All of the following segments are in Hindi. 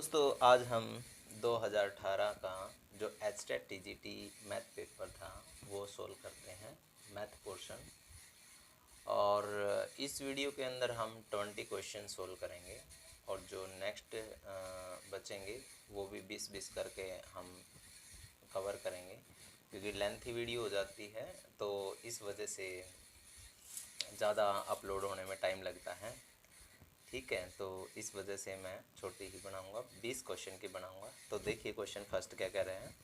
दोस्तों, आज हम 2018 का जो एचटेट टीजीटी मैथ पेपर था वो सोल्व करते हैं, मैथ पोर्शन। और इस वीडियो के अंदर हम 20 क्वेश्चन सोल्व करेंगे और जो नेक्स्ट बचेंगे वो भी 20-20 करके हम कवर करेंगे, क्योंकि लेंथी वीडियो हो जाती है तो इस वजह से ज़्यादा अपलोड होने में टाइम लगता है। ठीक है, तो इस वजह से मैं छोटी ही बनाऊंगा, 20 क्वेश्चन की बनाऊंगा। तो देखिए क्वेश्चन फर्स्ट क्या कह रहे हैं।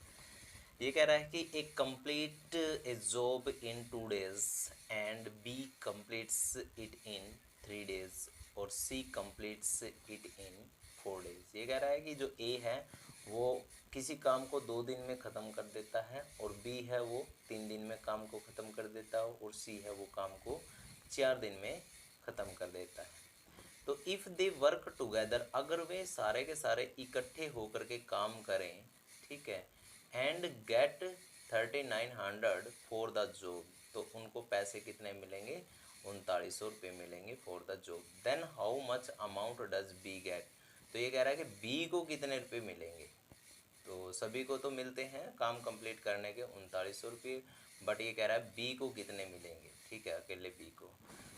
ये कह रहा है कि A complete a job in 2 days and B completes it in 3 days और C completes it in 4 days। ये कह रहा है कि जो ए है वो किसी काम को 2 दिन में ख़त्म कर देता है और बी है वो 3 दिन में काम को ख़त्म कर देता है और सी है वो काम को 4 दिन में ख़त्म कर देता है। तो इफ़ दे वर्क टुगेदर, अगर वे सारे के सारे इकट्ठे होकर के काम करें, ठीक है, and get 3900 for the job, तो उनको पैसे कितने मिलेंगे, 3900 रुपये मिलेंगे for the job. Then how much amount does be get, तो ये कह रहा है कि बी को कितने रुपये मिलेंगे। तो सभी को तो मिलते हैं काम कंप्लीट करने के 3900 रुपये, बट ये कह रहा है बी को कितने मिलेंगे। ठीक है, अकेले बी को।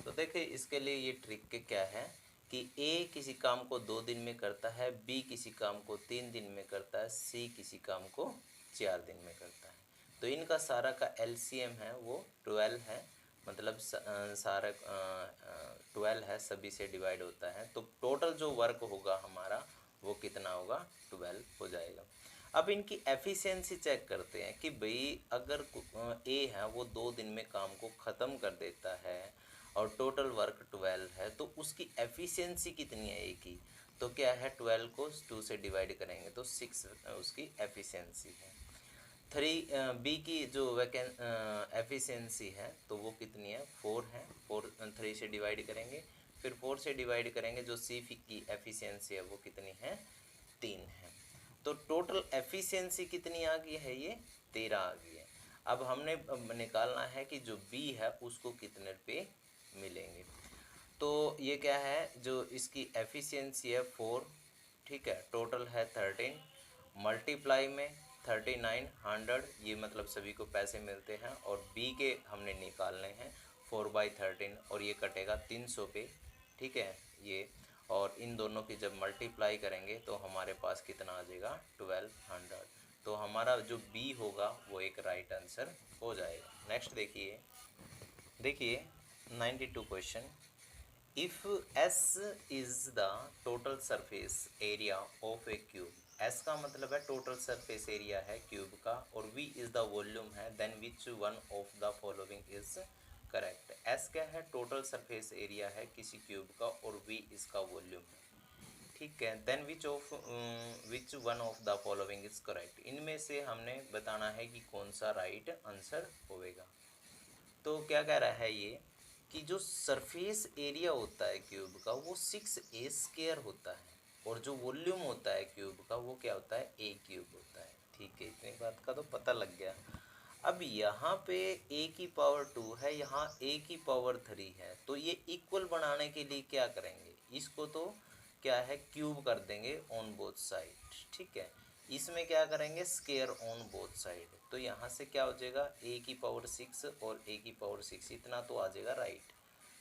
तो देखिए इसके लिए ये ट्रिक के क्या है कि ए किसी काम को 2 दिन में करता है, बी किसी काम को 3 दिन में करता है, सी किसी काम को 4 दिन में करता है। तो इनका सारा का एलसीएम है वो 12 है, मतलब सारा 12 है, सभी से डिवाइड होता है। तो टोटल जो वर्क होगा हमारा वो कितना होगा, 12 हो जाएगा। अब इनकी एफिशिएंसी चेक करते हैं कि भाई अगर ए है वो 2 दिन में काम को ख़त्म कर देता है और टोटल वर्क 12 है, तो उसकी एफिशिएंसी कितनी है ए की। तो क्या है, 12 को 2 से डिवाइड करेंगे तो 6 उसकी एफिशिएंसी है। बी की जो एफिशिएंसी है तो वो कितनी है, 4 है। 4 3 से डिवाइड करेंगे, फिर 4 से डिवाइड करेंगे, जो सी की एफिशिएंसी है वो कितनी है, 3 है। तो टोटल एफिशिएंसी कितनी आ गई है, ये 13 आ गई है। अब हमने निकालना है कि जो बी है उसको कितने रुपये मिलेंगे। तो ये क्या है, जो इसकी एफिशिएंसी है 4, ठीक है, टोटल है 13, मल्टीप्लाई में 3900, ये मतलब सभी को पैसे मिलते हैं, और बी के हमने निकालने हैं 4/13 और ये कटेगा 300 पे। ठीक है ये, और इन दोनों की जब मल्टीप्लाई करेंगे तो हमारे पास कितना आ जाएगा, 1200। तो हमारा जो बी होगा वो एक राइट आंसर हो जाएगा। नेक्स्ट देखिए, देखिए 92 question. If S is the total surface area of a cube, S का मतलब है टोटल सरफेस एरिया है क्यूब का, और V इज़ द वॉल्यूम है, then which one of the following is correct. S क्या है, टोटल सरफेस एरिया है किसी क्यूब का, और V इसका वॉल्यूम है। ठीक है, then which one of the following is correct, इनमें से हमने बताना है कि कौन सा राइट आंसर होएगा। तो क्या कह रहा है ये कि जो सरफेस एरिया होता है क्यूब का वो 6a² होता है, और जो वॉल्यूम होता है क्यूब का वो क्या होता है, a³ होता है। ठीक है, इतनी बात का तो पता लग गया। अब यहाँ पे a की पावर 2 है, यहाँ a की पावर 3 है, तो ये इक्वल बनाने के लिए क्या करेंगे, इसको तो क्या है, क्यूब कर देंगे ऑन बोथ साइड। ठीक है, इसमें क्या करेंगे, स्केयर ऑन बोथ साइड। तो यहाँ से क्या हो जाएगा, a की पावर 6 और a की पावर 6, इतना तो आ जाएगा राइट।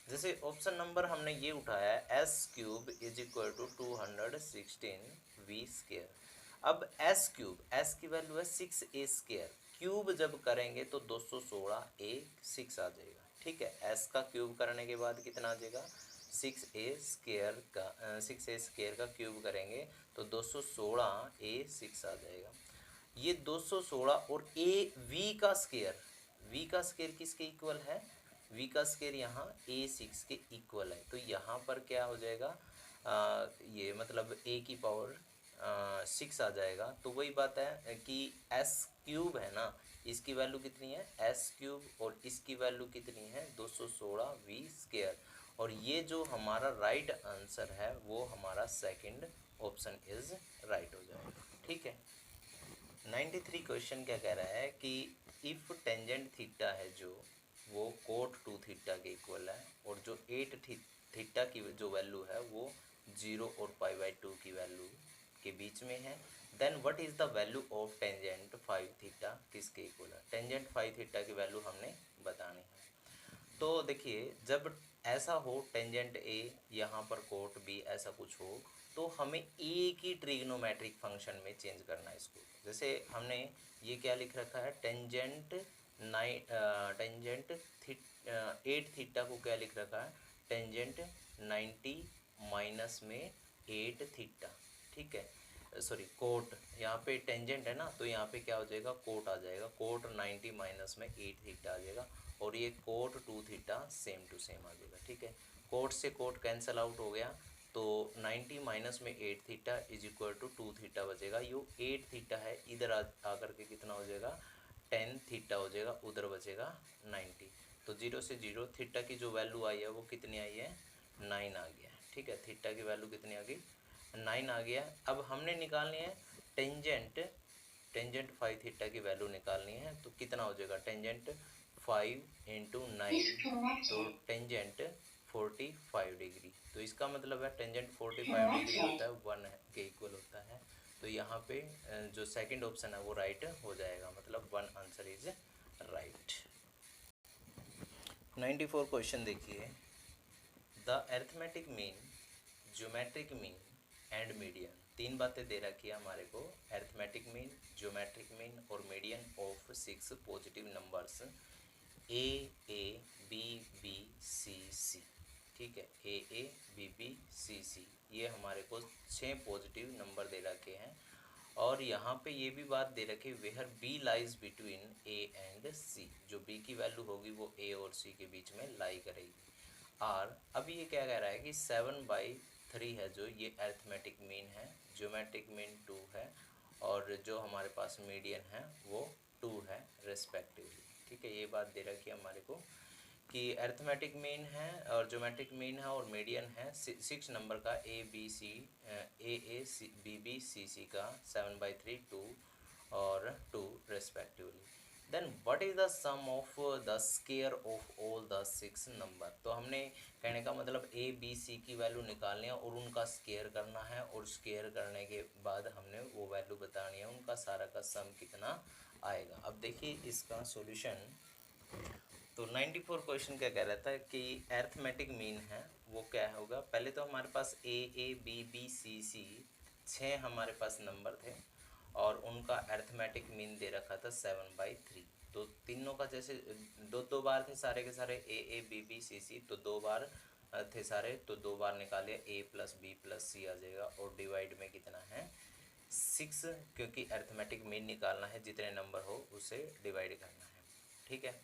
जैसे ऑप्शन नंबर हमने ये उठाया है, s³ is equal to 216v²। अब s³ की वैल्यू है 6a², क्यूब जब करेंगे तो 216a6 आ जाएगा। ठीक है, s का क्यूब करने के बाद कितना आ जाएगा, 6a² का क्यूब करेंगे तो 216a6 आ जाएगा। ये 216 और v का स्केयर किसके इक्वल है, v का स्केयर यहाँ a6 के इक्वल है। तो यहाँ पर क्या हो जाएगा, ये मतलब a की पावर 6 आ जाएगा। तो वही बात है कि s³ है ना, इसकी वैल्यू कितनी है, s³ और इसकी वैल्यू कितनी है, 216v²। और ये जो हमारा राइट आंसर है वो हमारा सेकंड ऑप्शन इज राइट हो जाएगा। ठीक है, 93 क्वेश्चन क्या कह रहा है कि इफ़ टेंजेंट थीटा है जो वो कोट 2 थीटा के इक्वल है, और जो 8 थीटा की जो वैल्यू है वो 0 और π/2 की वैल्यू के बीच में है। Then what is the value of tangent 5 theta किसके इक्वल है? टेंजेंट 5 थीटा की वैल्यू हमने बतानी है। तो देखिए जब ऐसा हो टेंजेंट ए यहाँ पर कोट बी ऐसा कुछ हो तो हमें एक ही ट्रिग्नोमेट्रिक फंक्शन में चेंज करना है इसको। जैसे हमने ये क्या लिख रखा है, टेंजेंट 8 थीटा को क्या लिख रखा है, टेंजेंट 90 माइनस में 8 थीटा, ठीक है, सॉरी कोट, यहाँ पे टेंजेंट है ना तो यहाँ पे क्या हो जाएगा, कोट आ जाएगा, कोट 90 माइनस में 8 थीटा आ जाएगा और ये cot 2 theta same to same आ जाएगा, ठीक है। कोट से कोट कैंसिल आउट हो गया तो 90 माइनस में 8 theta is equal to 2 theta बचेगा। यो 8 थीटा है, इधर आकर के कितना हो जाएगा, 10 थीटा हो जाएगा, उधर बचेगा 90। तो 0 से 0 थीटा की जो वैल्यू आई है वो कितनी आई है, 9 आ गया, ठीक है। थीटा की वैल्यू कितनी आ गई, 9 आ गया। अब हमने निकालनी है टेंजेंट 5 थीटा की वैल्यू निकालनी है तो कितना हो जाएगा, टेंजेंट 5 इंटू 9 तो टेंजेंट 45 डिग्री। तो इसका मतलब है टेंजेंट 45 डिग्री होता है 1 के इक्वल होता है। तो यहाँ पे जो सेकंड ऑप्शन है वो राइट हो जाएगा, मतलब 1 आंसर इज राइट। 94 क्वेश्चन देखिए, the arithmetic mean, geometric mean and median, तीन बातें दे रखी है हमारे को, अरिथमेटिक मीन, ज्योमेट्रिक मीन और median of 6 positive numbers A A B B C C, ठीक है, ए ए बी बी सी सी, ये हमारे को 6 पॉजिटिव नंबर दे रखे हैं। और यहाँ पे ये भी बात दे रखी, where B lies between A and C, जो बी की वैल्यू होगी वो ए और सी के बीच में लाई करेगी। और अब ये क्या कह रहा है कि 7/3 है जो ये अरिथमेटिक मीन है, ज्योमेट्रिक मीन 2 है और जो हमारे पास मीडियन है वो 2 है रेस्पेक्टिवली, ठीक है। ये बात दे रखी है हमारे को कि अरिथमेटिक मीन है और ज्योमेट्रिक मीन है और मीडियन है 6 नंबर का, A B C B B C C का 7/3 2 और 2 respectively. Then what is the sum of the square of all the 6 number. तो हमने कहने का मतलब ए बी सी की वैल्यू निकालनी है और उनका स्क्वायर करना है और स्क्वायर करने के बाद हमने वो वैल्यू बतानी है, उनका सारा का सम कितना आएगा। अब देखिए इसका सॉल्यूशन। तो 94 क्वेश्चन क्या कह रहा था कि अरिथमेटिक मीन है वो क्या होगा, पहले तो हमारे पास ए बी बी सी सी 6 हमारे पास नंबर थे और उनका अरिथमेटिक मीन दे रखा था 7/3। तो तीनों का जैसे दो बार थे सारे के सारे ए बी बी सी सी, तो 2 बार थे सारे तो 2 बार निकाले, ए प्लस बी प्लस सी आ जाएगा और डिवाइड में कितना है 6, क्योंकि अरिथमेटिक मीन निकालना है, जितने नंबर हो उसे डिवाइड करना है, ठीक है।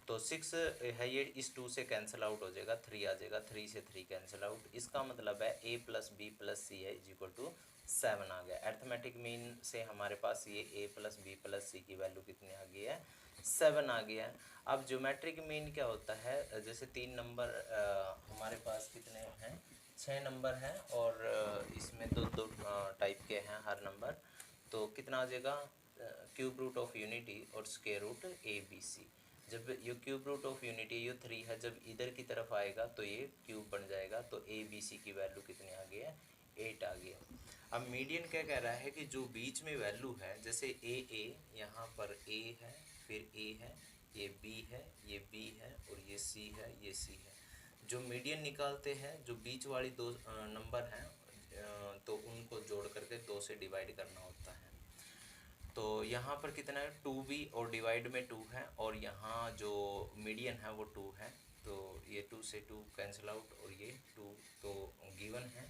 तो 6 है ये, इस 2 से कैंसिल आउट हो जाएगा, 3 आ जाएगा, 3 से 3 कैंसिल आउट, इसका मतलब है ए प्लस बी प्लस सी है इज इक्वल टू 7 आ गया। अरिथमेटिक मीन से हमारे पास ये ए प्लस बी प्लस सी की वैल्यू कितनी आ गई है, 7 आ गया है। अब ज्योमेट्रिक मीन क्या होता है, जैसे 3 नंबर हमारे पास कितने हैं, 6 नंबर हैं और इसमें दो टाइप के हैं हर नंबर, तो कितना आ जाएगा, क्यूब रूट ऑफ यूनिटी और square root A B C. जब ये क्यूब रूट ऑफ यूनिटी ये 3 है, जब इधर की तरफ आएगा तो ये क्यूब बन जाएगा, तो ए बी सी की वैल्यू कितनी आ गई है, 8 आ गया। अब मीडियन क्या कह रहा है कि जो बीच में वैल्यू है, जैसे ए यहाँ पर ए है, फिर ए है, ये बी है, ये बी है और ये सी है, ये सी है, जो मीडियन निकालते हैं जो बीच वाली दो नंबर हैं तो उनको जोड़ करके 2 से डिवाइड करना होता है। तो यहाँ पर कितना है 2b और डिवाइड में 2 है और यहाँ जो मीडियन है वो 2 है, तो ये 2 से 2 कैंसिल आउट और ये 2 तो गिवन है,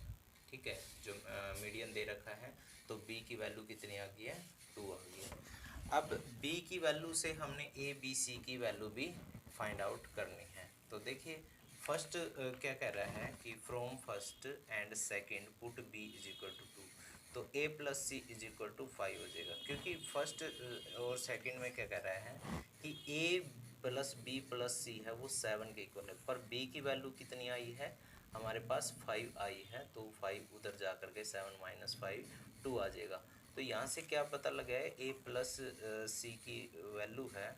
ठीक है। जो मीडियन दे रखा है तो b की वैल्यू कितनी आ गई है, 2 आ गई है। अब b की वैल्यू से हमने a b c की वैल्यू भी फाइंड आउट करनी है। तो देखिए फर्स्ट क्या कह रहा है कि from first and second put b is equal to 2, तो a plus C is equal to 5 हो जाएगा, क्योंकि फर्स्ट और सेकंड में क्या कह रहा है कि a प्लस बी प्लस सी है वो 7 के इक्वल है, पर b की वैल्यू कितनी आई है हमारे पास 5 आई है, तो 5 उधर जा कर के 7 माइनस 5 2 आ जाएगा। तो यहाँ से क्या पता लगा है, a प्लस सी की वैल्यू है,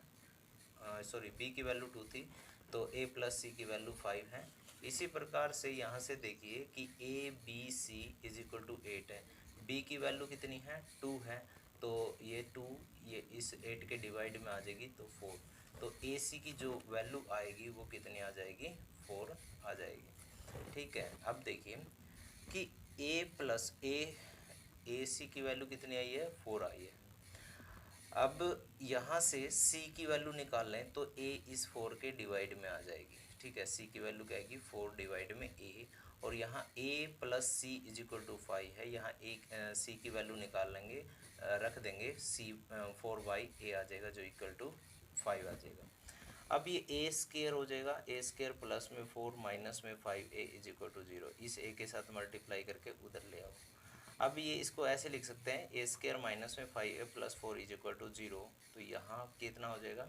सॉरी b की वैल्यू 2 थी तो a प्लस सी की वैल्यू 5 है। इसी प्रकार से यहाँ से देखिए कि a b c is equal to 8 है, बी की वैल्यू कितनी है 2 है, तो ये 2 ये इस 8 के डिवाइड में आ जाएगी तो 4। तो ए सी की जो वैल्यू आएगी वो कितनी आ जाएगी 4 आ जाएगी। ठीक है, अब देखिए कि ए प्लस ए सी की वैल्यू कितनी आई है 4 आई है। अब यहाँ से c की वैल्यू निकाल लें तो a इस 4 के डिवाइड में आ जाएगी। ठीक है, c की वैल्यू क्या आएगी 4 डिवाइड में a, और यहाँ a plus C is equal to 5 है। यहाँ एक c की वैल्यू निकाल लेंगे, रख देंगे c 4 बाई a आ जाएगा जो इक्वल टू 5 आ जाएगा। अब ये a स्केयर हो जाएगा, a स्केयर प्लस में 4 माइनस में 5a इज इक्वल टू 0। इस a के साथ मल्टीप्लाई करके उधर ले आओ। अब ये इसको ऐसे लिख सकते हैं ए स्केयर माइनस में 5a plus 4 is equal to 0। तो यहाँ कितना हो जाएगा,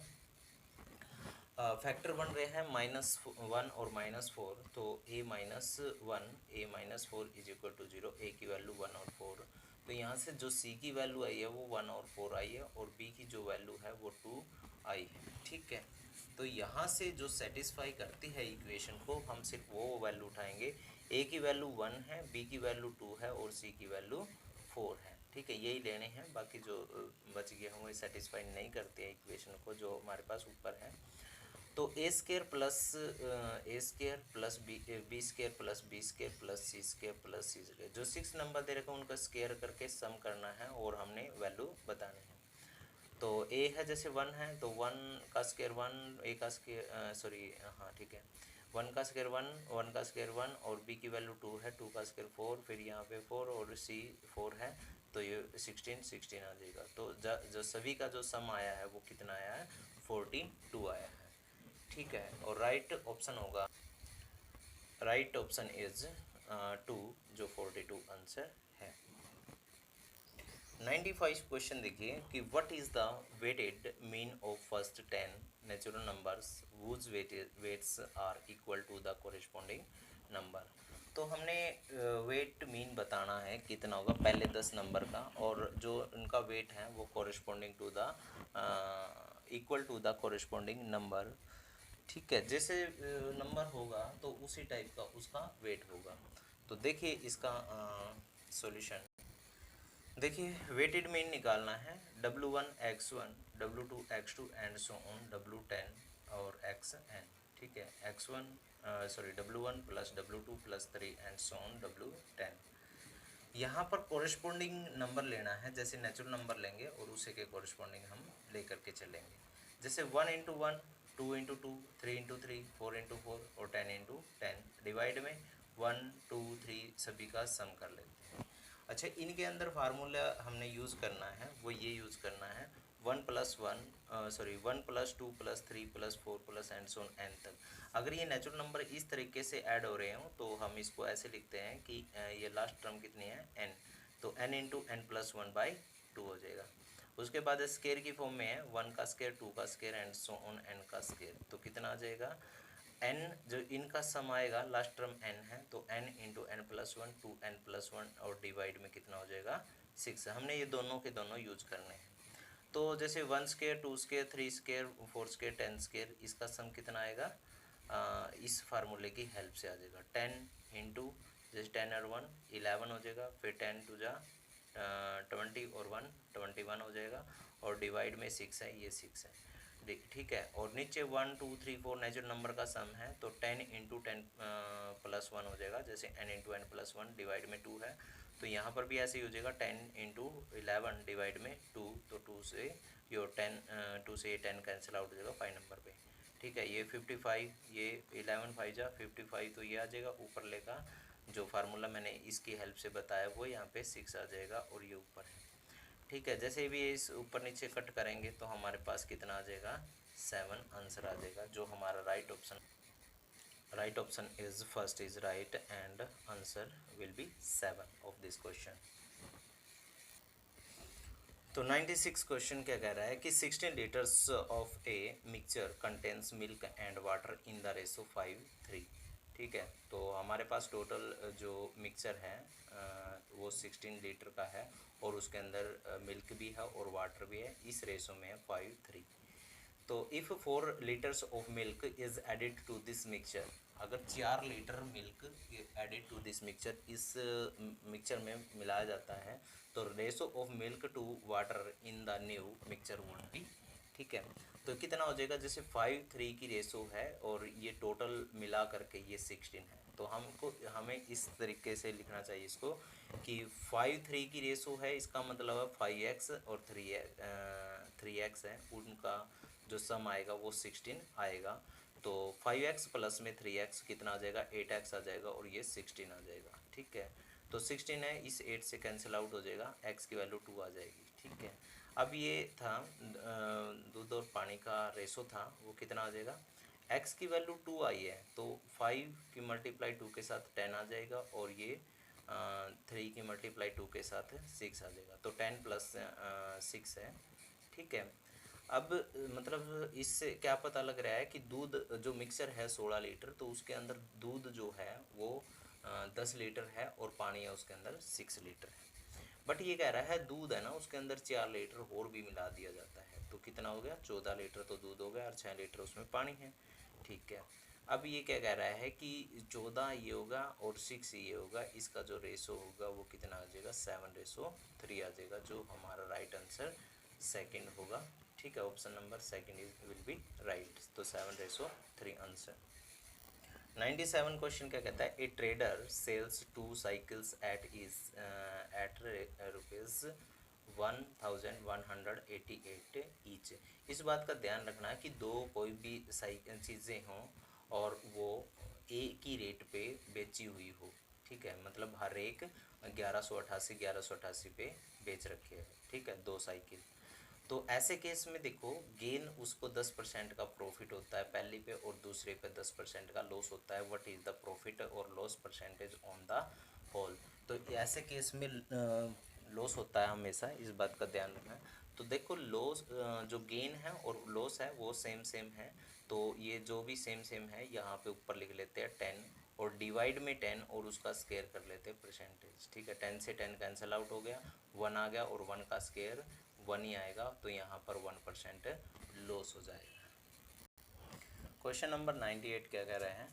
फैक्टर बन रहे हैं -1 और -4, तो a minus 1 a minus 4 is equal to 0। a की वैल्यू 1 और 4, तो यहाँ से जो c की वैल्यू आई है वो 1 और 4 आई है, और b की जो वैल्यू है वो 2 आई है। ठीक है, तो यहाँ से जो सेटिस्फाई करती है इक्वेशन को हम सिर्फ वो वैल्यू उठाएंगे। a की वैल्यू 1 है, b की वैल्यू 2 है और c की वैल्यू 4 है। ठीक है, यही लेने हैं, बाकी जो बच गए हम वो सेटिस्फाई नहीं करते हैं इक्वेशन को जो हमारे पास ऊपर है। तो A square plus B square plus B square plus C square plus C square, जो 6 नंबर दे रखे हैं उनका स्केयर करके सम करना है और हमने वैल्यू बतानी है। तो a है जैसे 1 है तो 1 का स्केयर 1, a का स्केयर सॉरी हाँ ठीक है 1 का स्केयर 1, 1 का स्केयर 1, और b की वैल्यू 2 है, 2 का स्केयर 4, फिर यहाँ पे 4 और c 4 है, तो ये 16 आ जाएगा। तो जो सभी का जो सम आया है वो कितना आया है 42 आया है। ठीक है, और राइट ऑप्शन होगा, राइट ऑप्शन इज 2 जो 42 आंसर है। 95 क्वेश्चन देखिए कि what is the weighted mean of first 10 natural numbers whose weights are equal to the corresponding number. तो हमने वेट मीन बताना है कितना होगा पहले 10 नंबर का, और जो उनका वेट है वो corresponding to the equal to the corresponding number. ठीक है, जैसे नंबर होगा तो उसी टाइप का उसका वेट होगा। तो देखिए इसका सॉल्यूशन, देखिए वेटेड मीन निकालना है W1 x1 W2 x2 and so on W10 और xn। ठीक है, x1 sorry W1 plus W2 plus 3 and so on W10। यहाँ पर कोरिस्पोंडिंग नंबर लेना है, जैसे नेचुरल नंबर लेंगे और उसी के कोरिस्पोंडिंग हम लेकर के चलेंगे। जैसे 1 इंटू 1, 2 इंटू 2, 3 इंटू 3, 4 इंटू 4 और 10 इंटू 10, डिवाइड में 1 2 3 सभी का सम कर लेते हैं। अच्छा, इनके अंदर फार्मूला हमने यूज़ करना है वो ये यूज़ करना है 1 plus 1 plus 2 plus 3 plus 4 plus and so on तक। अगर ये नेचुरल नंबर इस तरीके से ऐड हो रहे हों तो हम इसको ऐसे लिखते हैं कि ये लास्ट टर्म कितनी है n, तो n into N plus 1 by 2 हो जाएगा। उसके बाद स्केयर की फॉर्म में है 1 का स्केयर 2 का square and so on n का स्केयर, तो कितना आ जाएगा n, जो इनका सम आएगा लास्ट टर्म n है, तो n into N plus 1 2n plus 1 और डिवाइड में कितना हो जाएगा 6। हमने ये दोनों के दोनों यूज करने हैं। तो जैसे 1 square 2 square 3 square 4 square 10 square, इसका सम कितना आएगा इस फार्मूले की हेल्प से आ जाएगा 10 इंटू जैसे 10 और 1 11 हो जाएगा, फिर 10 टू जा 20 और 1 21 हो जाएगा, और डिवाइड में 6 है, ये 6 है। ठीक है, और नीचे 1 2 3 4 नेचुरल नंबर का सम है, तो 10 इंटू 10 प्लस 1 हो जाएगा, जैसे n into N plus 1 divide में 2 है, तो यहाँ पर भी ऐसे ही हो जाएगा 10 इंटू 11 डिवाइड में 2, तो 2 से ये 2 से ये 10 कैंसिल आउट हो जाएगा 5 नंबर पे। ठीक है, ये 55, ये 11 5 जा 55, तो ये आ जाएगा ऊपर लेगा जो फार्मूला मैंने इसकी हेल्प से बताया वो यहाँ पे 6 आ जाएगा और ये ऊपर है। ठीक है, जैसे भी इस ऊपर नीचे कट करेंगे तो हमारे पास कितना आ जाएगा 7 आंसर आ जाएगा, जो हमारा right option is first is right and answer will be 7 of this question. तो 96 क्वेश्चन क्या कह रहा है कि 16 litres of a mixture contains milk and water in the ratio 5:3। ठीक है, तो हमारे पास टोटल जो मिक्सचर है वो 16 लीटर का है, और उसके अंदर मिल्क भी है और वाटर भी है, इस रेशो में है 5:3। तो if 4 litres of milk is added to this mixture, अगर 4 litre milk added to this mixture, इस मिक्सचर में मिलाया जाता है, तो ratio of milk to water in the new mixture would be, ठीक है। तो कितना हो जाएगा, जैसे 5:3 की रेशो है और ये टोटल मिला करके ये 16 है, तो हमें इस तरीके से लिखना चाहिए इसको कि 5:3 की रेशो है, इसका मतलब है 5x और 3x है, उनका जो सम आएगा वो 16 आएगा। तो 5x प्लस में 3x कितना आ जाएगा, 8x आ जाएगा और ये 16 आ जाएगा, ठीक है। तो 16 है, इस 8 से कैंसिल आउट हो जाएगा, x की वैल्यू 2 आ जाएगी, ठीक है। अब ये था दूध और पानी का रेशो था, वो कितना आ जाएगा, x की वैल्यू 2 आई है, तो 5 की मल्टीप्लाई 2 के साथ 10 आ जाएगा और ये 3 की मल्टीप्लाई 2 के साथ 6 आ जाएगा, तो 10 प्लस 6 है, ठीक है। अब मतलब इससे क्या पता लग रहा है कि दूध जो मिक्सर है 16 लीटर, तो उसके अंदर दूध जो है वो 10 लीटर है और पानी है उसके अंदर 6 लीटर है। बट ये कह रहा है दूध है ना उसके अंदर 4 लीटर और भी मिला दिया जाता है, तो कितना हो गया, 14 लीटर तो दूध हो गया और 6 लीटर उसमें पानी है, ठीक है। अब ये क्या कह रहा है कि 14 ये होगा और 6 ये होगा, इसका जो रेशो होगा वो कितना आ जाएगा, 7:3 आ जाएगा, जो हमारा राइट आंसर सेकंड होगा, ठीक है। Option number second is will be right, तो 7:3 आंसर। 97 क्वेश्चन क्या कहता है, a trader sells 2 cycles at rupees 1188 each. इस बात का ध्यान रखना है कि दो कोई भी साइकिल चीज़ें हों और वो एक ही रेट पे बेची हुई हो, ठीक है, मतलब हर एक 1188 पे बेच रखे हैं, ठीक है, दो साइकिल। तो ऐसे केस में देखो गेन उसको 10% का प्रॉफिट होता है पहली पे और दूसरे पे 10% का लॉस होता है, व्हाट इज़ द प्रॉफिट और loss percentage on the whole. तो ऐसे केस में लॉस होता है हमेशा, इस बात का ध्यान रखना है। तो देखो लॉस जो गेन है और लॉस है वो सेम सेम है, तो ये जो भी सेम सेम है यहाँ पे ऊपर लिख लेते हैं 10 और डिवाइड में 10 और उसका स्केयर कर लेते हैं परसेंटेज, ठीक है। 10 से 10 कैंसिल आउट हो गया, 1 आ गया और 1 का स्केयर 1 ही आएगा, तो यहाँ पर 1% लॉस हो जाएगा। क्वेश्चन नंबर 98 क्या कह रहे हैं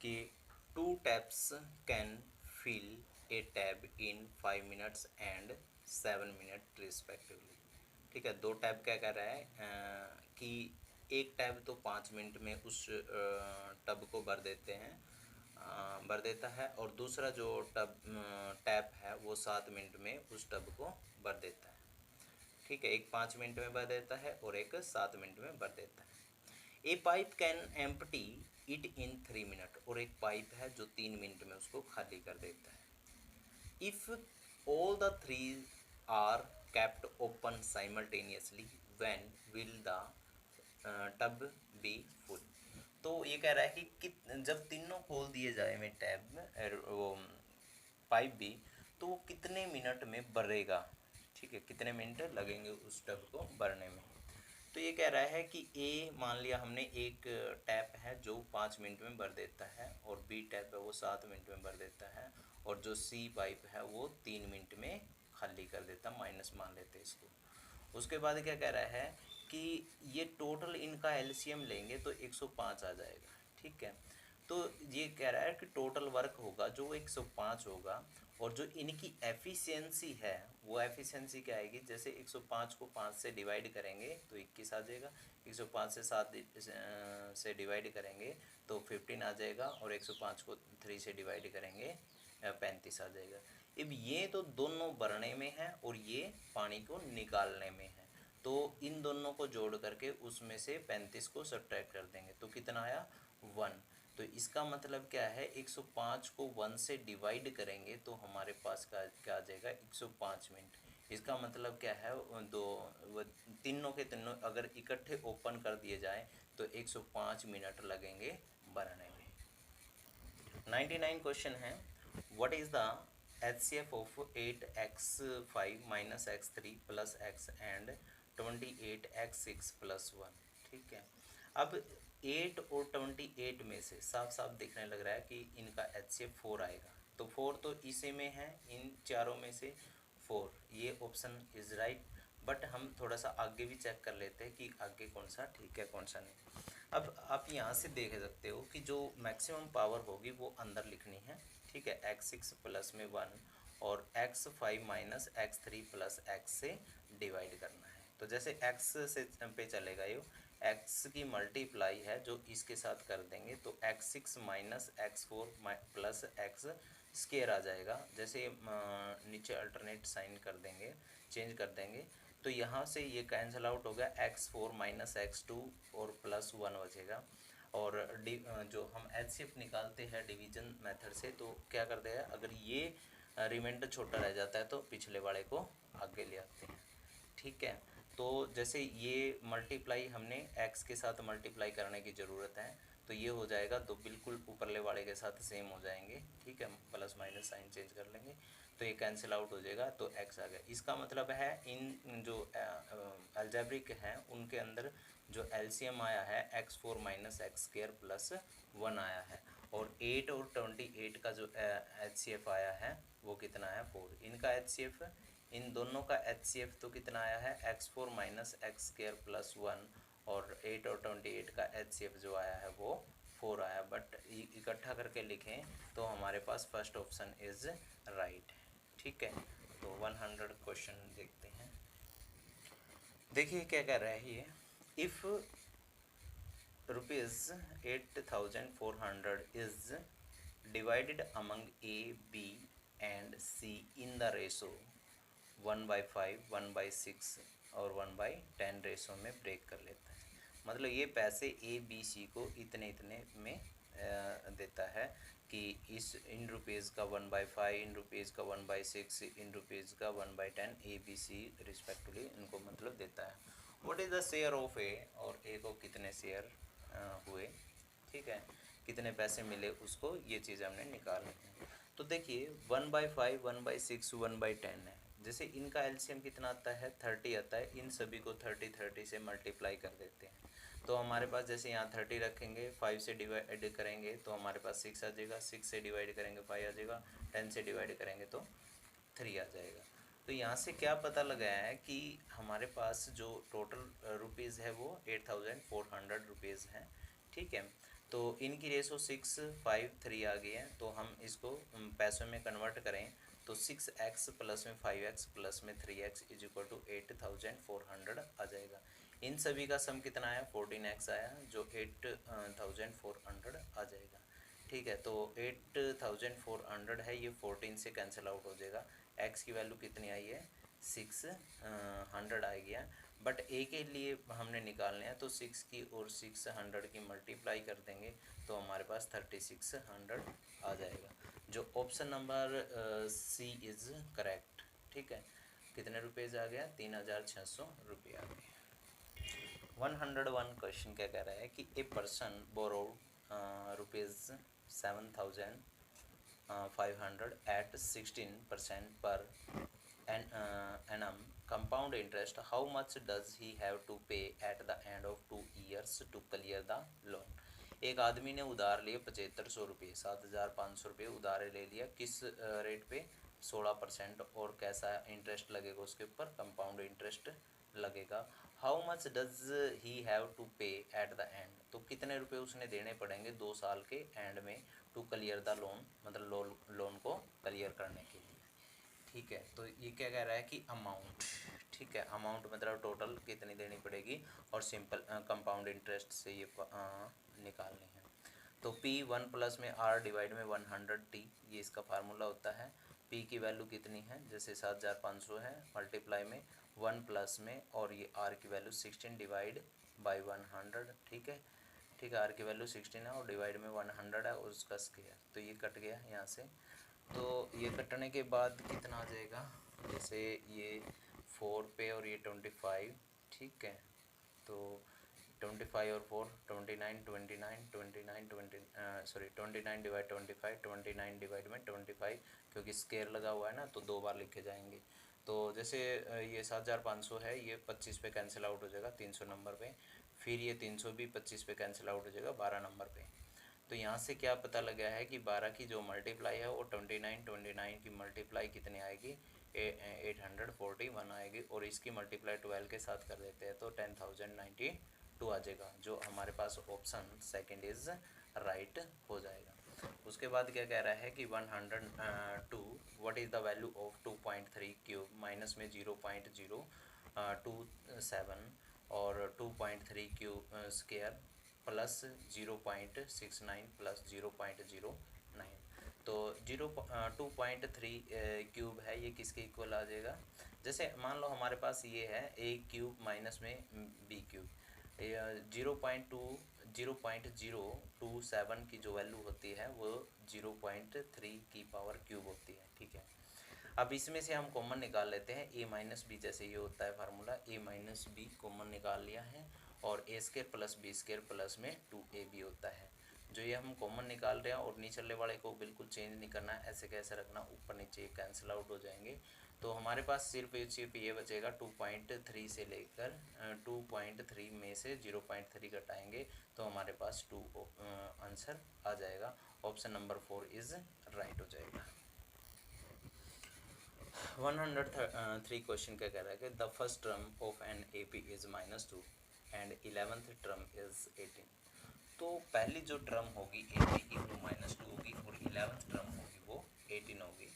कि 2 taps can fill a tub in 5 minutes and 7 minute respectively, ठीक है। दो टैब क्या कह रहा है कि एक टैब तो 5 मिनट में उस टब को भर देते हैं, भर देता है, और दूसरा जो टैप है वो 7 मिनट में उस टब को भर देता है, ठीक है। एक 5 मिनट में भर देता है और एक 7 मिनट में भर देता है। A pipe can empty it in 3 minute, और एक पाइप है जो 3 मिनट में उसको खाली कर देता है। If all the three are kept open simultaneously when will the tub be full. तो ये कह रहा है कि जब तीनों खोल दिए जाए में टैब वो पाइप भी, तो वो कितने मिनट में भरेगा, ठीक है, कितने मिनट लगेंगे उस टब को भरने में। तो ये कह रहा है कि ए मान लिया हमने एक टैप है जो 5 मिनट में भर देता है और बी टैप है वो 7 मिनट में भर देता है और जो सी पाइप है वो 3 मिनट में खाली कर देता, माइनस मान लेते हैं इसको। उसके बाद क्या कह रहा है कि ये टोटल इनका एलसीएम लेंगे तो 105 आ जाएगा, ठीक है। तो ये कह रहा है कि टोटल वर्क होगा जो 105 होगा और जो इनकी एफिशिएंसी है वो एफिशिएंसी क्या आएगी, जैसे 105 को 5 से डिवाइड करेंगे तो 21 आ जाएगा, 105 से 7 से डिवाइड करेंगे तो 15 आ जाएगा और 105 को 3 से डिवाइड करेंगे 35 आ जाएगा। अब ये तो दोनों भरने में है और ये पानी को निकालने में है, तो इन दोनों को जोड़ करके उसमें से 35 को सब्ट्रैक्ट कर देंगे तो कितना आया 1। तो इसका मतलब क्या है, 105 को 1 से डिवाइड करेंगे तो हमारे पास क्या आ जाएगा 105 मिनट। इसका मतलब क्या है, तीनों के तीनों अगर इकट्ठे ओपन कर दिए जाए तो 105 मिनट लगेंगे भरने में। 99 क्वेश्चन है, what is the HCF of 8x5 minus x3 plus x and 28x6 plus 1, ठीक है। अब 8 और 28 में से साफ साफ दिखने लग रहा है कि इनका HCF 4 आएगा, तो 4 तो इसी में है, इन चारों में से 4, ये ऑप्शन इज़ राइट। बट हम थोड़ा सा आगे भी चेक कर लेते हैं कि आगे कौन सा ठीक है कौन सा नहीं। अब आप यहाँ से देख सकते हो कि जो मैक्सिमम पावर होगी वो अंदर लिखनी है, ठीक है। x6 प्लस में 1 और x5 minus x3 plus x से डिवाइड करना है। तो जैसे x से पे चलेगा ये, x की मल्टीप्लाई है जो इसके साथ कर देंगे तो x6 minus x4 plus x square आ जाएगा। जैसे नीचे अल्टरनेट साइन कर देंगे, चेंज कर देंगे तो यहाँ से ये कैंसिल आउट हो गया, x4 माइनस x2 और प्लस 1 बचेगा। और जो हम एचसीएफ निकालते हैं डिवीजन मेथड से तो क्या करते हैं, अगर ये रिमाइंडर छोटा रह जाता है तो पिछले वाले को आगे ले आते हैं, ठीक है। तो जैसे ये मल्टीप्लाई हमने x के साथ मल्टीप्लाई करने की ज़रूरत है तो ये हो जाएगा, तो बिल्कुल ऊपरले वाले के साथ सेम हो जाएंगे, ठीक है। प्लस माइनस साइन चेंज कर लेंगे तो ये कैंसिल आउट हो जाएगा तो x आ गया। इसका मतलब है इन जो अलजेब्रिक हैं उनके अंदर जो एलसीएम आया है x4 minus x square plus 1 आया है, और 8 और 28 का जो एचसीएफ आया है वो कितना है 4। इनका एचसीएफ, इन दोनों का एचसीएफ तो कितना आया है x4 minus x square plus 1, और 8 और 28 का एचसीएफ जो आया है वो 4 आया। बट इकट्ठा करके लिखें तो हमारे पास फर्स्ट ऑप्शन इज राइट, ठीक है। तो 100 क्वेश्चन देखते हैं। देखिए क्या कह रहा है ये, if ₹8,400 is divided among A, B and C in the ratio 1/5, 1/6 और 1/10 रेशो में ब्रेक कर लेता है। मतलब ये पैसे ए बी सी को इतने इतने में देता है कि इन रुपीज़ का 1/5, इन रुपीज़ का 1/6, इन रुपीज़ का 1/10 ए बी सी रिस्पेक्टिवली इनको मतलब देता है। What is the share of A, और ए को कितने शेयर हुए, ठीक है, कितने पैसे मिले उसको, ये चीज़ हमने निकालनी है। तो देखिए 1/5, 1/6, 1/10 है। जैसे इनका एलसीएम कितना आता है 30 आता है, इन सभी को 30 से मल्टीप्लाई कर देते हैं तो हमारे पास जैसे यहाँ 30 रखेंगे, 5 से डिवाइड करेंगे तो हमारे पास 6 आ जाएगा, 6 से डिवाइड करेंगे 5 आ जाएगा, 10 से डिवाइड करेंगे तो 3 आ जाएगा। तो यहाँ से क्या पता लगाया है कि हमारे पास जो टोटल रुपीज़ है वो 8,400 रुपीज़ हैं, ठीक है। तो इनकी रेशो 6, 5, 3 आ गई है, तो हम इसको पैसों में कन्वर्ट करें तो 6x प्लस में 5x प्लस में 3x इज इक्वल टू 8,400 आ जाएगा। इन सभी का सम कितना आया 14x आया जो 8,400 आ जाएगा, ठीक है। तो 8,400 है, ये 14 से कैंसिल आउट हो जाएगा। x की वैल्यू कितनी आई है 600 आ गया, बट ए के लिए हमने निकालने हैं तो 6 की और 600 की मल्टीप्लाई कर देंगे तो हमारे पास 3600 आ जाएगा। जो option number C is correct, ठीक है। कितने रुपीज़ आ गया 3,600 रुपये आ गया। 101 क्वेश्चन क्या कह रहा है कि a person borrowed ₹7,500 at 16% per annum compound interest. How much does he have to pay at the end of 2 years to clear the loan? एक आदमी ने उधार लिए 7500 रुपये, 7,500 रुपये उधार ले लिया, किस रेट पे 16%, और कैसा इंटरेस्ट लगेगा उसके ऊपर कंपाउंड इंटरेस्ट लगेगा। How much does he have to pay at the end, तो कितने रुपए उसने देने पड़ेंगे 2 साल के एंड में टू क्लियर द लोन, मतलब लोन को क्लियर करने के लिए, ठीक है। तो ये क्या कह रहा है कि अमाउंट, ठीक है, अमाउंट मतलब टोटल कितनी देनी पड़ेगी और सिंपल कंपाउंड इंटरेस्ट से ये निकालनी है। तो P1 प्लस में R डिवाइड में 100T, ये इसका फार्मूला होता है। P की वैल्यू कितनी है, जैसे 7,500 है, मल्टीप्लाई में 1 प्लस में और ये R की वैल्यू 16 डिवाइड बाई 100, ठीक है, ठीक है। R की वैल्यू 16 है और डिवाइड में 100 है और उसका स्क्वायर, तो ये कट गया यहाँ से। तो ये कटने के बाद कितना आ जाएगा, जैसे ये 4 पे और ये 25, ठीक है। तो 25 और 4 29, 29, 29, 29 डिवाइड 25, 29 डिवाइड में 25, क्योंकि स्केयर लगा हुआ है ना तो 2 बार लिखे जाएंगे। तो जैसे ये 7,500 है, ये 25 पे कैंसिल आउट हो जाएगा 300 नंबर पे, फिर ये 300 भी 25 पे कैंसिल आउट हो जाएगा 12 नंबर पे। तो यहाँ से क्या पता लगा है कि 12 की जो मल्टीप्लाई है वो 29 की मल्टीप्लाई कितनी आएगी 841 आएगी, और इसकी मल्टीप्लाई 12 के साथ कर देते हैं तो 10,092 2 आ जाएगा, जो हमारे पास ऑप्शन सेकंड इज राइट हो जाएगा। उसके बाद क्या कह रहा है कि 102 what is the value of 2.3 cube minus में 0.027 और 2.3 क्यूब स्क्वायर प्लस 0.69 प्लस 0.09। तो 2.3 क्यूब है, ये किसके इक्वल आ जाएगा? जैसे मान लो हमारे पास ये है ए क्यूब माइनस में बी क्यूब, 0.027 की जो वैल्यू होती है वो 0.3 की पावर क्यूब होती है, ठीक है। अब इसमें से हम कॉमन निकाल लेते हैं, ए माइनस बी, जैसे ये होता है formula, A minus B common निकाल लिया है और A square plus B square plus में 2ab होता है। जो ये हम कॉमन निकाल रहे हैं और नीचे वाले को बिल्कुल चेंज नहीं करना है, ऐसे कैसे रखना, ऊपर नीचे कैंसिल आउट हो जाएंगे। तो हमारे पास सिर्फ ये बचेगा 2.3 से लेकर 2.3 में से 0.3 घटाएंगे तो हमारे पास 2 आंसर आ जाएगा। ऑप्शन नंबर 4 इज़ राइट हो जाएगा। 103 क्वेश्चन क्या कह रहा है कि the first term of an A P is -2 and 11th term is 18। तो पहली जो टर्म होगी ए पी की वो -2 होगी और 11th टर्म होगी वो 18 होगी।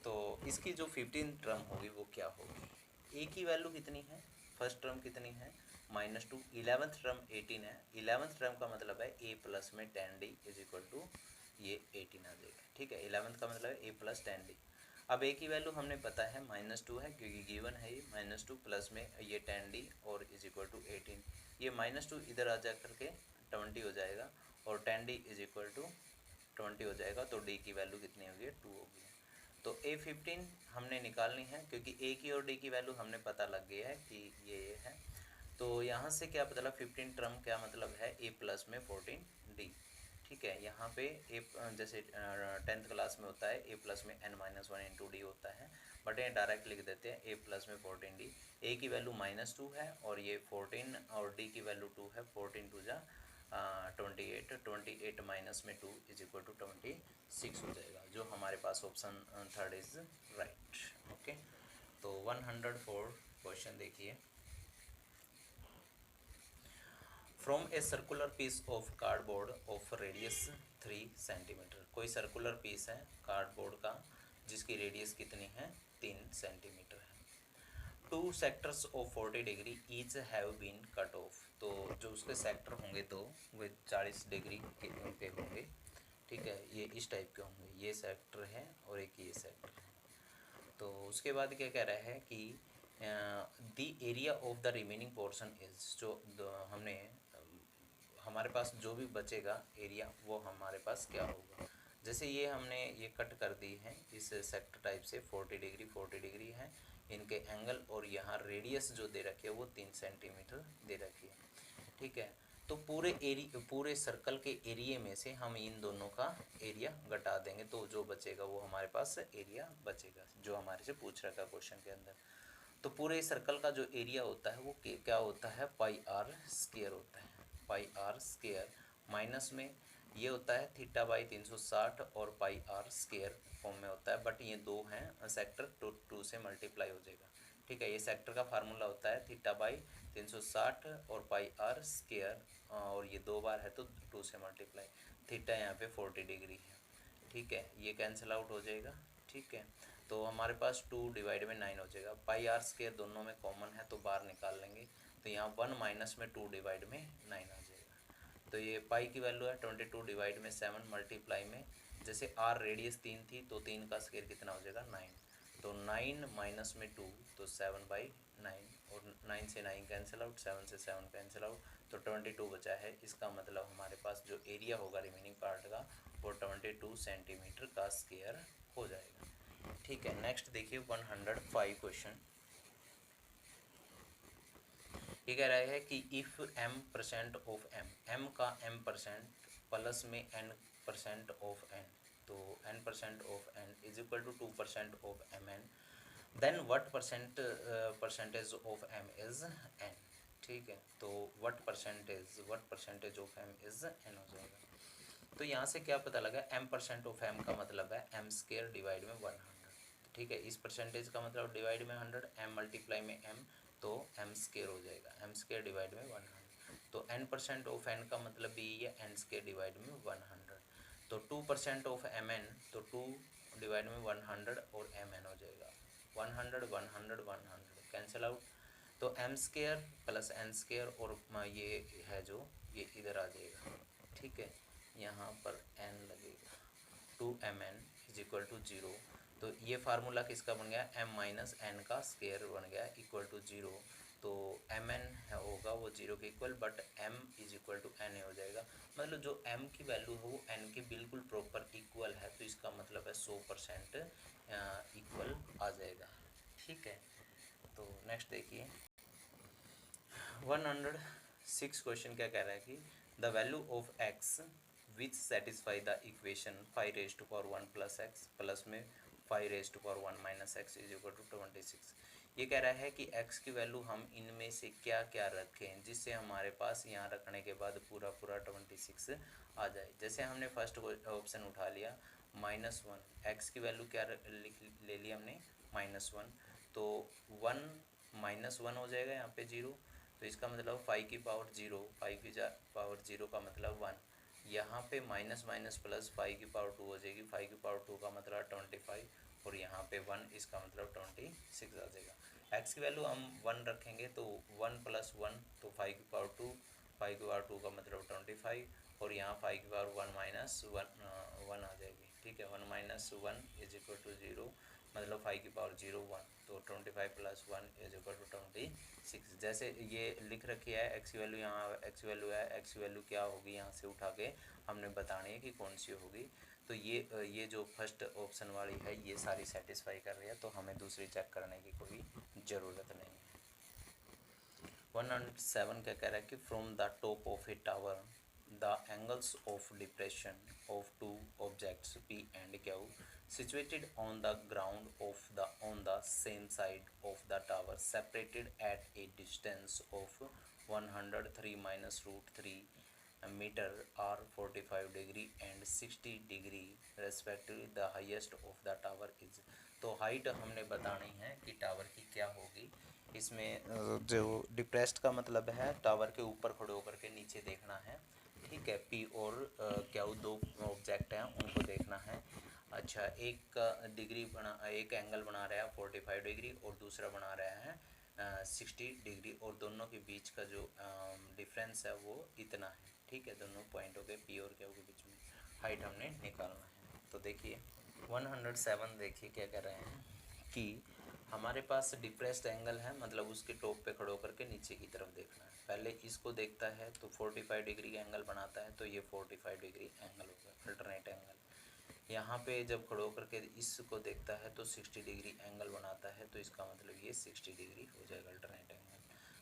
तो इसकी जो 15th टर्म होगी वो क्या होगी? ए की वैल्यू कितनी है? फर्स्ट टर्म कितनी है? -2, 11th टर्म 18 है। 11th टर्म का मतलब है ए प्लस में 10d इज इक्वल टू ये 18 आ जाएगा, ठीक है। 11th का मतलब है ए प्लस 10d। अब ए की वैल्यू हमने पता है -2 है क्योंकि गिवन है ये, -2 प्लस में ये 10d और इज इक्वल टू 18। ये -2 इधर आ जा करके 20 हो जाएगा और 10d इज इक्वल टू 20 हो जाएगा। तो डी की वैल्यू कितनी होगी? 2 होगी। तो A15 हमने निकालनी है क्योंकि ए की और डी की वैल्यू हमने पता लग गया है कि ये है। तो यहाँ से क्या पता लगा 15 टर्म क्या मतलब है? ए प्लस में 14d, ठीक है। यहाँ पे ए जैसे 10th क्लास में होता है ए प्लस में n-1 इंटू डी होता है, बट ये डायरेक्ट लिख देते हैं ए प्लस में 14d। ए की वैल्यू -2 है और ये 14 और डी की वैल्यू 2 है। 14 2 जा 28, 28 माइनस में 2 इज इक्वल टू 26 हो जाएगा, जो हमारे पास option third is right. Okay, तो 104 क्वेश्चन देखिए। From a circular piece of cardboard of radius 3 centimetre. कोई सर्कुलर पीस है कार्डबोर्ड का जिसकी रेडियस कितनी है? 3 सेंटीमीटर है। 2 sectors of 40 degree each have been cut off. तो जो उसके सेक्टर होंगे तो वे 40 डिग्री के होंगे, ठीक है। ये इस टाइप के होंगे, ये सेक्टर है और एक ये सेक्टर है। तो उसके बाद क्या कह रहा है कि the area of the remaining portion is, जो हमने हमारे पास जो भी बचेगा एरिया वो हमारे पास क्या होगा? जैसे ये हमने ये कट कर दी है इस सेक्टर टाइप से, 40 डिग्री 40 डिग्री है इनके एंगल, और यहाँ रेडियस जो दे रखी है वो 3 सेंटीमीटर दे रखी है, ठीक है। तो पूरे सर्कल के एरिया में से हम इन दोनों का एरिया घटा देंगे तो जो बचेगा वो हमारे पास एरिया बचेगा, जो हमारे से पूछ रखा क्वेश्चन के अंदर। तो पूरे सर्कल का जो एरिया होता है वो क्या होता है? पाई आर स्क्वायर होता है। पाई आर स्क्वायर माइनस में ये होता है थीटा बाई 360 और पाई आर स्क्वायर फॉर्म में होता है, बट ये दो हैं सेक्टर, 2 से मल्टीप्लाई हो जाएगा, ठीक है। ये सेक्टर का फार्मूला होता है थीटा बाई 360 और पाई आर स्क्वायर, और ये 2 बार है तो 2 से मल्टीप्लाई। थीटा यहाँ पे 40 डिग्री है, ठीक है। ये कैंसिल आउट हो जाएगा, ठीक है। तो हमारे पास 2 डिवाइड में 9 हो जाएगा। पाई आर स्क्वायर दोनों में कॉमन है तो बाहर निकाल लेंगे, तो यहाँ 1 माइनस में 2 डिवाइड में 9 आ जाएगा। तो ये पाई की वैल्यू है 22 डिवाइड में 7 मल्टीप्लाई में, जैसे आर रेडियस 3 थी तो 3 का स्क्वायर कितना हो जाएगा? 9। तो 9 माइनस में 2 तो 7/9, और 9 से 9 कैंसिल आउट, 7 से 7 कैंसिल आउट, तो 22 बचा है। इसका मतलब हमारे पास जो एरिया होगा रिमेनिंग पार्ट का वो 22 सेंटीमीटर का स्क्वायर हो जाएगा, ठीक है। नेक्स्ट देखिए 105 क्वेश्चन। ये कह रहा है कि इफ़ m% ऑफ m का m% प्लस में n% ऑफ n, तो n% of n is equal to 2% of mn, then what percentage of m is n, ठीक है। तो what percentage of m is n हो जाएगा। तो यहाँ से क्या पता लगा? m% ऑफ m का मतलब है m स्क्वायर डिवाइड में 100, ठीक है। इस परसेंटेज का मतलब डिवाइड में 100, m मल्टीप्लाई में m तो m स्क्वायर हो जाएगा, m स्क्वायर डिवाइड में 100। तो n% ऑफ n का मतलब भी ये n स्क्वायर डिवाइड में 100। तो 2% ऑफ mn, तो 2 डिवाइड में 100 और mn हो जाएगा 100 100 100 कैंसिल आउट। तो m square plus n square और ये है जो ये इधर आ जाएगा, ठीक है। यहाँ पर n लगेगा 2mn इज इक्वल टू 0। तो ये फार्मूला किसका बन गया, m माइनस n का स्क्वायर बन गया इक्वल टू 0। तो mn होगा वो 0 के इक्वल, but m is equal to n हो जाएगा। मतलब जो m की वैल्यू है वो n के बिल्कुल प्रॉपर इक्वल है, तो इसका मतलब है 100% इक्वल आ जाएगा, ठीक है। तो नेक्स्ट देखिए 106 क्वेश्चन क्या कह रहा है कि the value of x which satisfy the equation 5⁻1 plus X plus में 5⁻1 minus X is equal to 26। ये कह रहा है कि x की वैल्यू हम इनमें से क्या क्या रखें जिससे हमारे पास यहाँ रखने के बाद पूरा 26 आ जाए। जैसे हमने फर्स्ट ऑप्शन उठा लिया -1, x की वैल्यू क्या ले लिया हमने -1, तो 1 -1 हो जाएगा यहाँ पे 0। तो इसका मतलब 5 की पावर 0, 5 की पावर 0 का मतलब 1। यहाँ पे माइनस माइनस प्लस 5 की पावर 2 हो जाएगी, 5 की पावर 2 का मतलब 25 और यहाँ पे 1, इसका मतलब 26 आ जाएगा। x की वैल्यू हम 1 रखेंगे तो 1 प्लस 1 तो 5 की पावर 2, 5 की पावर 2 का मतलब 25 और यहाँ 5 की पावर 1 माइनस 1 आ जाएगी, ठीक है। 1 माइनस 1 इज इक्वल टू 0, मतलब 5 की पावर 0 1, तो 25 प्लस 1 इज इक्वल टू 26। जैसे ये लिख रखी है x की वैल्यू, यहाँ x की वैल्यू है, x की वैल्यू क्या होगी यहाँ से उठा के हमने बतानी है कि कौन सी होगी। तो ये जो फर्स्ट ऑप्शन वाली है ये सारी सेटिस्फाई कर रही है, तो हमें दूसरी चेक करने की कोई ज़रूरत नहीं है। 107 क्या कह रहा है कि from the top of A tower the angles of depression of two objects P and Q situated on the ground on the same side of the tower separated at a distance of 103 minus root 3 meter or 45 degree and 60 degree respectively the highest of the tower is। तो हाइट हमने बतानी है कि टावर की क्या होगी। इसमें जो डिप्रेस्ड का मतलब है टावर के ऊपर खड़े होकर के नीचे देखना है, ठीक है। पी और क्या दो ऑब्जेक्ट हैं उनको देखना है। अच्छा, एक डिग्री बना, एक एंगल बना रहा है 45 डिग्री और दूसरा बना रहा है 60 डिग्री और दोनों के बीच का जो डिफरेंस है वो इतना है, ठीक है। दोनों पॉइंटों के पी और क्यू के बीच में हाइट हमने निकालना है। तो देखिए 107 देखिए क्या कर रहे हैं कि हमारे पास डिप्रेस्ड एंगल है, मतलब उसके टॉप पे खड़ो करके नीचे की तरफ देखना है। पहले इसको देखता है तो 45 डिग्री का एंगल बनाता है, तो ये 45 डिग्री एंगल होगा अल्टरनेट एंगल। यहाँ पे जब खड़ो करके इसको देखता है तो 60 डिग्री एंगल बनाता है, तो इसका मतलब ये 60 डिग्री हो जाएगा अल्टरनेट एंगल।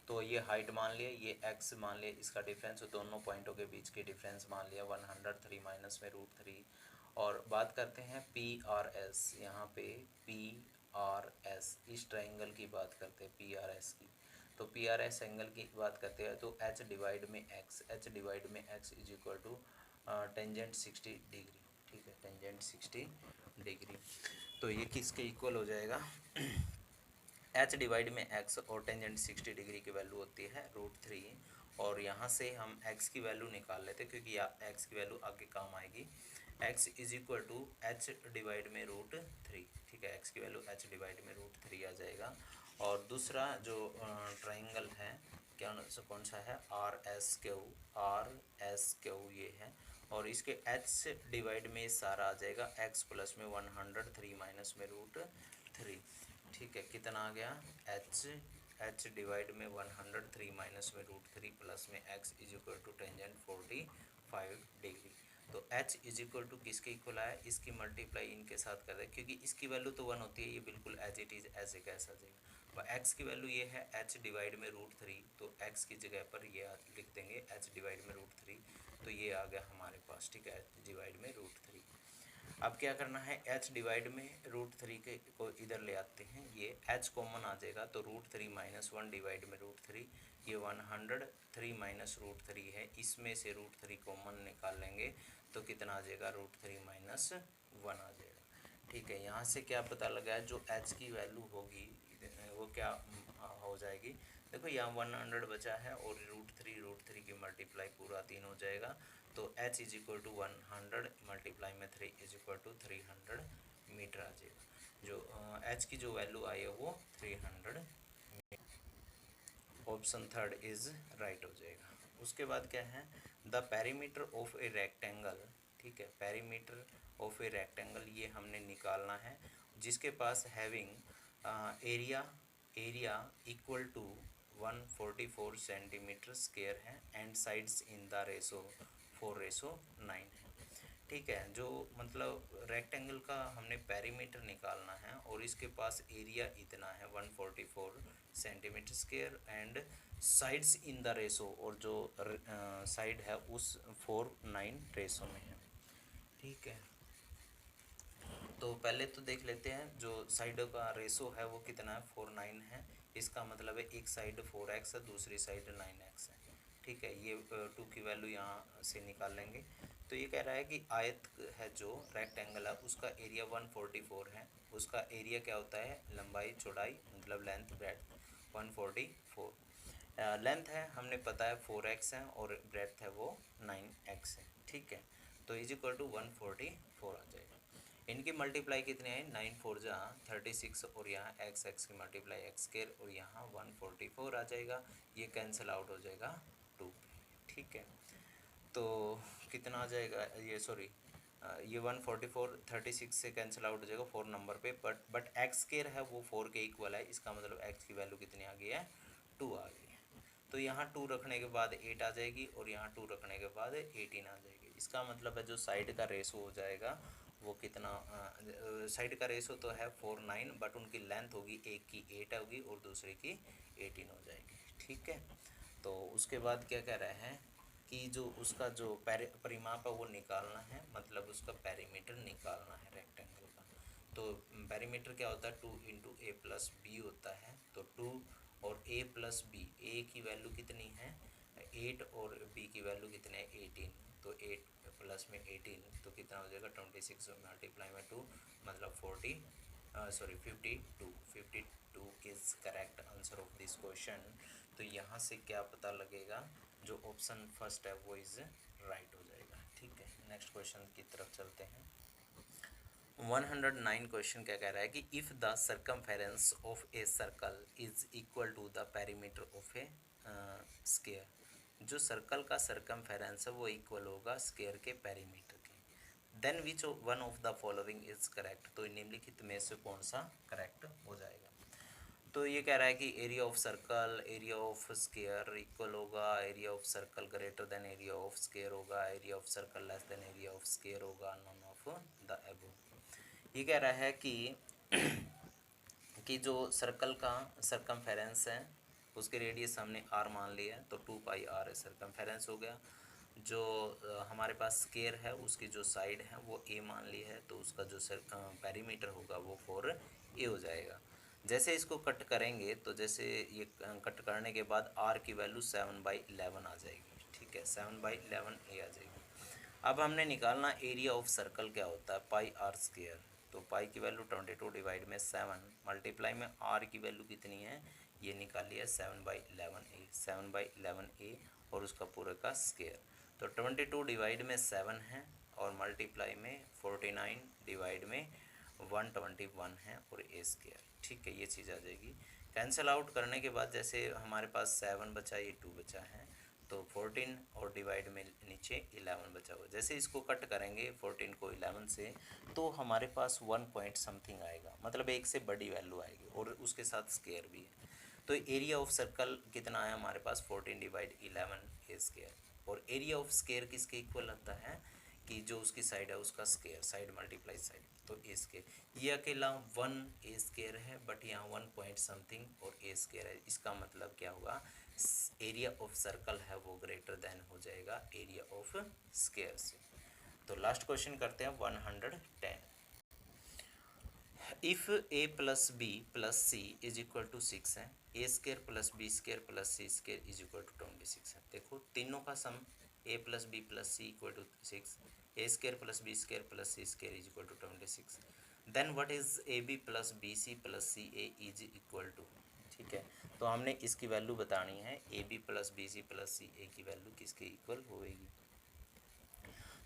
तो ये हाइट मान लिया, ये x मान लिया, इसका डिफरेंस दोनों पॉइंटों के बीच के डिफरेंस मान लिया 103 माइनस में √3। और बात करते हैं PRS, यहाँ पे PRS इस ट्राइंगल की बात करते हैं PRS की। तो PRS एंगल की बात करते हैं तो h डिवाइड में x is equal to tangent 60 degree, ठीक है, टेंजेंट 60 डिग्री। तो ये किसके इक्वल हो जाएगा h डिवाइड में x और टेंजेंट 60 डिग्री की वैल्यू होती है √3। और यहाँ से हम x की वैल्यू निकाल लेते हैं क्योंकि x की वैल्यू आगे काम आएगी। x is equal to h divide में √3, ठीक है। x की वैल्यू h डिवाइड में √3 आ जाएगा। और दूसरा जो ट्राइंगल है क्या कौन सा है RSQ ये है, और इसके h डिवाइड में सारा आ जाएगा x प्लस में 103 माइनस में √3, ठीक है। कितना आ गया h डिवाइड में 103 माइनस में √3 प्लस में x is equal to tangent 45 degree. तो h इज इक्वल टू किसके इक्वल आया, इसकी मल्टीप्लाई इनके साथ कर दे क्योंकि इसकी वैल्यू तो 1 होती है, ये बिल्कुल एज इट इज़ ऐसे कैसा आ जाएगा। x की वैल्यू ये है h डिवाइड में √3, तो x की जगह पर ये लिख देंगे h डिवाइड में √3, तो ये आ गया हमारे पास, ठीक है, h डिवाइड में √3। अब क्या करना है h डिवाइड में √3 के को इधर ले आते हैं, ये h कॉमन आ जाएगा तो √3 माइनस 1 डिवाइड में √3, ये 103 माइनस √3 है, इसमें से √3 कॉमन निकाल लेंगे तो कितना आ जाएगा √3 माइनस 1 आ जाएगा, ठीक है। यहाँ से क्या पता लगा है जो h की वैल्यू होगी वो क्या हो जाएगी देखो यहाँ 100 बचा है और रूट थ्री की मल्टीप्लाई पूरा 3 हो जाएगा, तो h is equal to 100 multiply में 3 इज इक्वल टू 300 मीटर आ जाएगा। जो h की जो वैल्यू आई है वो 300। ऑप्शन थर्ड इज राइट हो जाएगा। उसके बाद क्या है, the perimeter of a rectangle, ठीक है, पेरीमीटर ऑफ ए रेक्टेंगल ये हमने निकालना है, जिसके पास having area equal to 144 centimetre square है and sides in the ratio 4:9 है। ठीक है, जो मतलब रेक्टेंगल का हमने पेरीमीटर निकालना है और इसके पास एरिया इतना है 144 centimetre square and sides in the ratio, और जो साइड है उस 4:9 रेशो में है। ठीक है, तो पहले तो देख लेते हैं जो साइडों का रेशो है वो कितना है, 4:9 है। इसका मतलब है एक साइड 4x है, दूसरी साइड 9x है। ठीक है, ये 2 की वैल्यू यहाँ से निकाल लेंगे। तो ये कह रहा है कि आयत है जो रेक्टेंगल है उसका एरिया 144 है, उसका एरिया क्या होता है, लंबाई चौड़ाई मतलब लेंथ ब्रेड्थ 144। लेंथ है हमने पता है 4x है और ब्रेड्थ है वो 9x है। ठीक है, तो इज इक्वल टू 144 आ जाएगा। इनकी मल्टीप्लाई कितने हैं, 9 4 जा 36 और यहाँ x की मल्टीप्लाई x स्क्वायर और यहाँ 144 आ जाएगा। ये कैंसिल आउट हो जाएगा 2 पे। ठीक है, तो कितना आ जाएगा, ये सॉरी ये 144 36 से कैंसिल आउट हो जाएगा 4 नंबर पे, बट एक्स स्क्वायर है वो 4 के इक्वल है। इसका मतलब x की वैल्यू कितनी आ गई है, 2 आ गई है। तो यहाँ 2 रखने के बाद 8 आ जाएगी और यहाँ 2 रखने के बाद 18 आ जाएगी। इसका मतलब है जो साइड का रेशो हो जाएगा वो कितना, साइड का रेशो तो है 4:9 बट उनकी लेंथ होगी, एक की 8 होगी और दूसरे की 18 हो जाएगी। ठीक है, तो उसके बाद क्या कह रहे हैं कि जो उसका जो परिमाप है वो निकालना है, मतलब उसका पेरीमीटर निकालना है रेक्टेंगल का। तो पेरीमीटर क्या होता है, 2 इंटू ए प्लस बी होता है। तो 2 और ए प्लस बी, ए की वैल्यू कितनी है 8 और बी की वैल्यू कितनी है 18, तो 8 प्लस में 18 तो कितना हो जाएगा 26 मल्टीप्लाई में 2 मतलब 52 is correct answer of this question. तो यहाँ से क्या पता लगेगा, जो ऑप्शन फर्स्ट है वो इज राइट हो जाएगा। ठीक है, नेक्स्ट क्वेश्चन की तरफ चलते हैं। 109 क्वेश्चन क्या कह रहा है कि if the circumference of a circle is equal to the perimeter of a square, जो सर्कल का सर्कमफेरेंस है वो इक्वल होगा स्क्वायर के पेरीमीटर के, then which one of the following is correct, तो निम्नलिखित में से कौन सा करेक्ट हो जाएगा। तो ये कह रहा है कि area of circle area of square equal होगा, area of circle greater than area of square होगा, area of circle less than area of square होगा, नॉन ऑफ द अबव। ये कह रहा है कि जो सर्कल का सर्कमफेरेंस है उसके रेडियस हमने r मान लिया है, तो 2πr है सर्कमफेरेंस हो गया। जो हमारे पास स्क्वायर है उसकी जो साइड है वो a मान ली है, तो उसका जो पेरीमीटर होगा वो 4a हो जाएगा। जैसे इसको कट करेंगे तो जैसे ये कट करने के बाद r की वैल्यू 7/11 आ जाएगी। ठीक है, 7/11 a आ जाएगी। अब हमने निकालना एरिया ऑफ सर्कल क्या होता है, πr²। तो पाई की वैल्यू 22 डिवाइड में 7 मल्टीप्लाई में r की वैल्यू कितनी है, ये निकाली है 7/11a और उसका पूरे का स्क्वायर। तो 22 डिवाइड में 7 है और मल्टीप्लाई में 49 डिवाइड में 121 है और ए स्क्वायर। ठीक है, ये चीज़ आ जाएगी। कैंसिल आउट करने के बाद जैसे हमारे पास 7 बचा, ये 2 बचा है, तो 14 और डिवाइड में नीचे 11 बचा हुआ। जैसे इसको कट करेंगे 14 को 11 से तो हमारे पास 1 पॉइंट समथिंग आएगा, मतलब एक से बड़ी वैल्यू आएगी और उसके साथ स्क्वायर भी है। तो एरिया ऑफ सर्कल कितना है हमारे पास 14 डिवाइड 11 ए स्क्वायर, और एरिया ऑफ स्क्वायर किसके इक्वल आता है कि जो उसकी साइड है उसका स्क्वायर, साइड मल्टीप्लाई साइड, तो ए स्क्वायर। ये अकेला 1 ए स्क्वायर है बट यहाँ 1 पॉइंट समथिंग और ए स्क्वायर है। इसका मतलब क्या हुआ, एरिया ऑफ सर्कल है वो ग्रेटर देन हो जाएगा एरिया ऑफ स्क्वायर से। तो लास्ट क्वेश्चन करते हैं 110। If A plus B plus C is equal to 6 है, A square plus B square plus C square is equal to 26 है। देखो तीनों का sum A plus B plus C equal to 6, A square plus B square plus C square is equal to 26, then what is A B plus B C plus C A is equal to. ठीक है, तो हमने इसकी वैल्यू बतानी है A B plus B C plus C A की वैल्यू किसके इक्वल होएगी।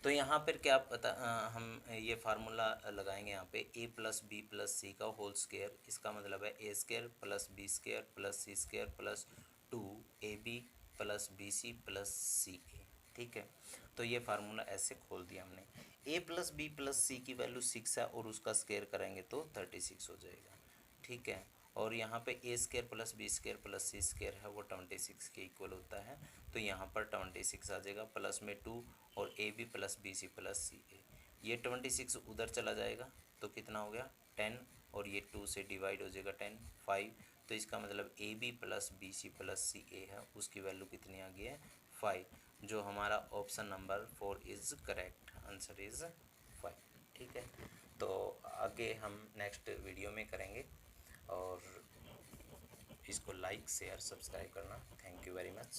तो यहाँ पर क्या पता हम ये फार्मूला लगाएंगे यहाँ पे A plus B plus C का होल स्क्वायर, इसका मतलब है A square plus B square plus C square plus 2ab plus B C plus C A. ठीक है, तो ये फार्मूला ऐसे खोल दिया हमने। A plus B plus C की वैल्यू 6 है और उसका स्क्वायर करेंगे तो 36 हो जाएगा। ठीक है, और यहाँ पे A square plus B square plus C square है वो 26 के इक्वल होता है, तो यहाँ पर 26 आ जाएगा, प्लस में 2 और A B plus B C plus C A. ये 26 उधर चला जाएगा तो कितना हो गया 10, और ये 2 से डिवाइड हो जाएगा 10 5, तो इसका मतलब A B plus B C plus C A है, उसकी वैल्यू कितनी आ गई है 5, जो हमारा option number 4 is correct, answer is 5। ठीक है, तो आगे हम नेक्स्ट वीडियो में करेंगे, और इसको लाइक शेयर सब्सक्राइब करना। Thank you very much.